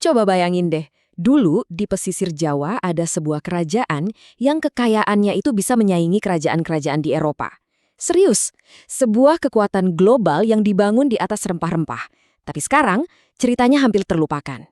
Coba bayangin deh, dulu di pesisir Jawa ada sebuah kerajaan yang kekayaannya itu bisa menyaingi kerajaan-kerajaan di Eropa. Serius, sebuah kekuatan global yang dibangun di atas rempah-rempah. Tapi sekarang, ceritanya hampir terlupakan.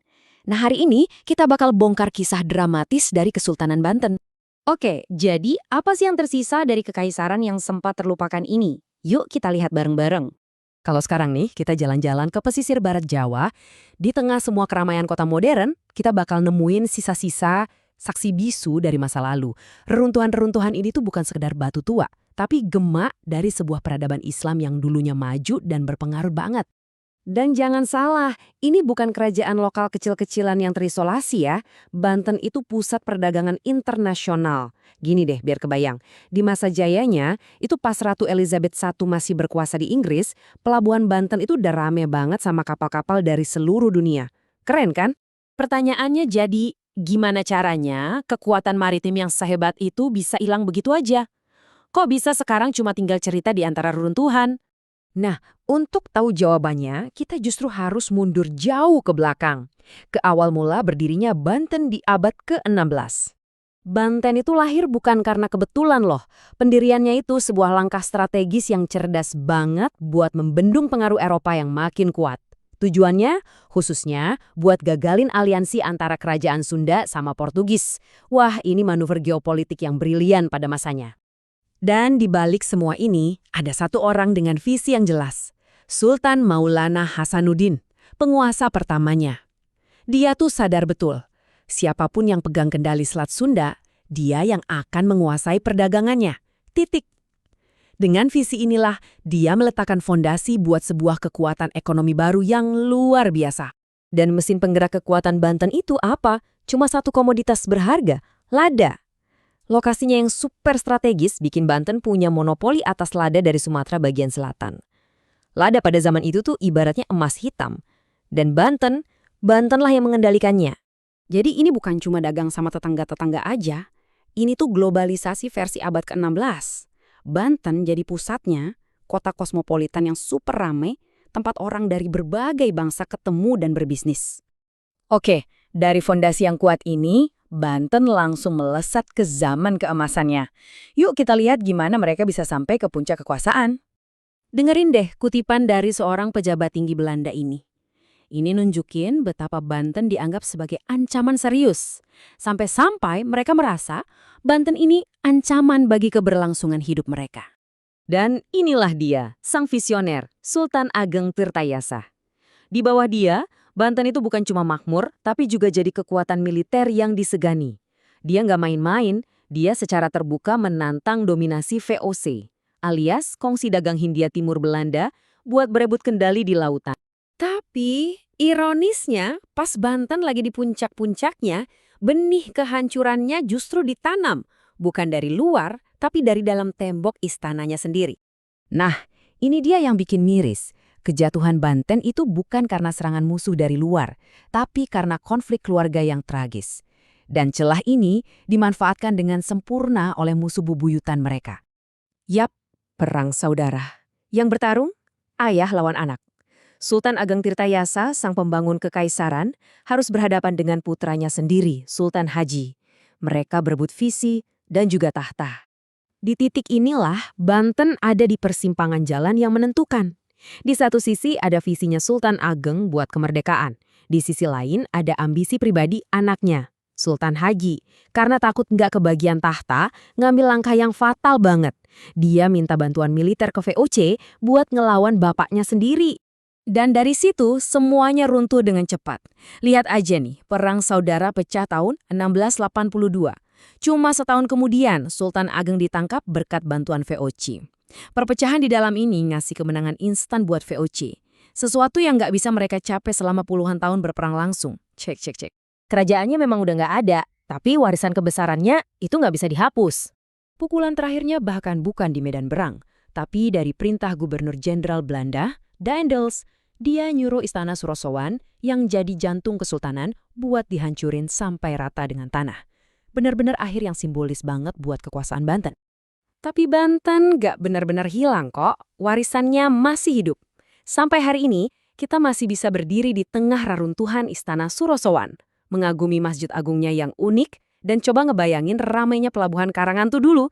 Nah, hari ini kita bakal bongkar kisah dramatis dari Kesultanan Banten. Oke, jadi apa sih yang tersisa dari kekaisaran yang sempat terlupakan ini? Yuk kita lihat bareng-bareng. Kalau sekarang nih, kita jalan-jalan ke pesisir barat Jawa, di tengah semua keramaian kota modern, kita bakal nemuin sisa-sisa saksi bisu dari masa lalu. Reruntuhan-reruntuhan ini tuh bukan sekedar batu tua, tapi gemak dari sebuah peradaban Islam yang dulunya maju dan berpengaruh banget. Dan jangan salah, ini bukan kerajaan lokal kecil-kecilan yang terisolasi ya. Banten itu pusat perdagangan internasional. Gini deh, biar kebayang. Di masa jayanya, itu pas Ratu Elizabeth I masih berkuasa di Inggris, pelabuhan Banten itu udah rame banget sama kapal-kapal dari seluruh dunia. Keren kan? Pertanyaannya jadi, gimana caranya kekuatan maritim yang sehebat itu bisa hilang begitu aja? Kok bisa sekarang cuma tinggal cerita di antara reruntuhan? Nah, untuk tahu jawabannya, kita justru harus mundur jauh ke belakang. Ke awal mula berdirinya Banten di abad ke-16. Banten itu lahir bukan karena kebetulan loh. Pendiriannya itu sebuah langkah strategis yang cerdas banget buat membendung pengaruh Eropa yang makin kuat. Tujuannya khususnya buat gagalin aliansi antara kerajaan Sunda sama Portugis. Wah, ini manuver geopolitik yang brilian pada masanya. Dan di balik semua ini, ada satu orang dengan visi yang jelas. Sultan Maulana Hasanuddin, penguasa pertamanya. Dia tuh sadar betul, siapapun yang pegang kendali Selat Sunda, dia yang akan menguasai perdagangannya. Titik. Dengan visi inilah, dia meletakkan fondasi buat sebuah kekuatan ekonomi baru yang luar biasa. Dan mesin penggerak kekuatan Banten itu apa? Cuma satu komoditas berharga, lada. Lokasinya yang super strategis bikin Banten punya monopoli atas lada dari Sumatera bagian selatan. Lada pada zaman itu tuh ibaratnya emas hitam. Dan Bantenlah yang mengendalikannya. Jadi ini bukan cuma dagang sama tetangga-tetangga aja. Ini tuh globalisasi versi abad ke-16. Banten jadi pusatnya, kota kosmopolitan yang super rame, tempat orang dari berbagai bangsa ketemu dan berbisnis. Oke, dari fondasi yang kuat ini, Banten langsung melesat ke zaman keemasannya. Yuk kita lihat gimana mereka bisa sampai ke puncak kekuasaan. Dengerin deh kutipan dari seorang pejabat tinggi Belanda ini. Ini nunjukin betapa Banten dianggap sebagai ancaman serius. Sampai-sampai mereka merasa Banten ini ancaman bagi keberlangsungan hidup mereka. Dan inilah dia, sang visioner, Sultan Ageng Tirtayasa. Di bawah dia, Banten itu bukan cuma makmur, tapi juga jadi kekuatan militer yang disegani. Dia nggak main-main, dia secara terbuka menantang dominasi VOC, alias Kongsi Dagang Hindia Timur Belanda, buat berebut kendali di lautan. Tapi, ironisnya, pas Banten lagi di puncak-puncaknya, benih kehancurannya justru ditanam, bukan dari luar, tapi dari dalam tembok istananya sendiri. Nah, ini dia yang bikin miris. Kejatuhan Banten itu bukan karena serangan musuh dari luar, tapi karena konflik keluarga yang tragis. Dan celah ini dimanfaatkan dengan sempurna oleh musuh bubuyutan mereka. Yap, perang saudara. Yang bertarung, ayah lawan anak. Sultan Ageng Tirtayasa, sang pembangun kekaisaran, harus berhadapan dengan putranya sendiri, Sultan Haji. Mereka berebut visi dan juga tahta. Di titik inilah, Banten ada di persimpangan jalan yang menentukan. Di satu sisi ada visinya Sultan Ageng buat kemerdekaan. Di sisi lain ada ambisi pribadi anaknya, Sultan Haji. Karena takut nggak kebagian tahta, ngambil langkah yang fatal banget. Dia minta bantuan militer ke VOC buat ngelawan bapaknya sendiri. Dan dari situ semuanya runtuh dengan cepat. Lihat aja nih, perang saudara pecah tahun 1682. Cuma setahun kemudian Sultan Ageng ditangkap berkat bantuan VOC. Perpecahan di dalam ini ngasih kemenangan instan buat VOC. Sesuatu yang nggak bisa mereka capai selama puluhan tahun berperang langsung. Cek. Kerajaannya memang udah nggak ada, tapi warisan kebesarannya itu nggak bisa dihapus. Pukulan terakhirnya bahkan bukan di medan perang, tapi dari perintah Gubernur Jenderal Belanda, Daendels. Dia nyuruh istana Surosowan yang jadi jantung kesultanan buat dihancurin sampai rata dengan tanah. Benar-benar akhir yang simbolis banget buat kekuasaan Banten. Tapi Banten gak benar-benar hilang kok, warisannya masih hidup. Sampai hari ini, kita masih bisa berdiri di tengah reruntuhan Istana Surosowan, mengagumi Masjid Agungnya yang unik, dan coba ngebayangin ramainya Pelabuhan Karangan tuh dulu.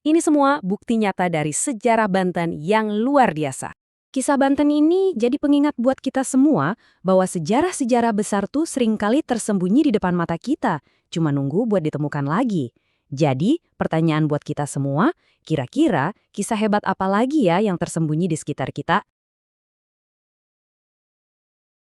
Ini semua bukti nyata dari sejarah Banten yang luar biasa. Kisah Banten ini jadi pengingat buat kita semua bahwa sejarah-sejarah besar tuh seringkali tersembunyi di depan mata kita, cuma nunggu buat ditemukan lagi. Jadi, pertanyaan buat kita semua, kira-kira kisah hebat apa lagi ya yang tersembunyi di sekitar kita?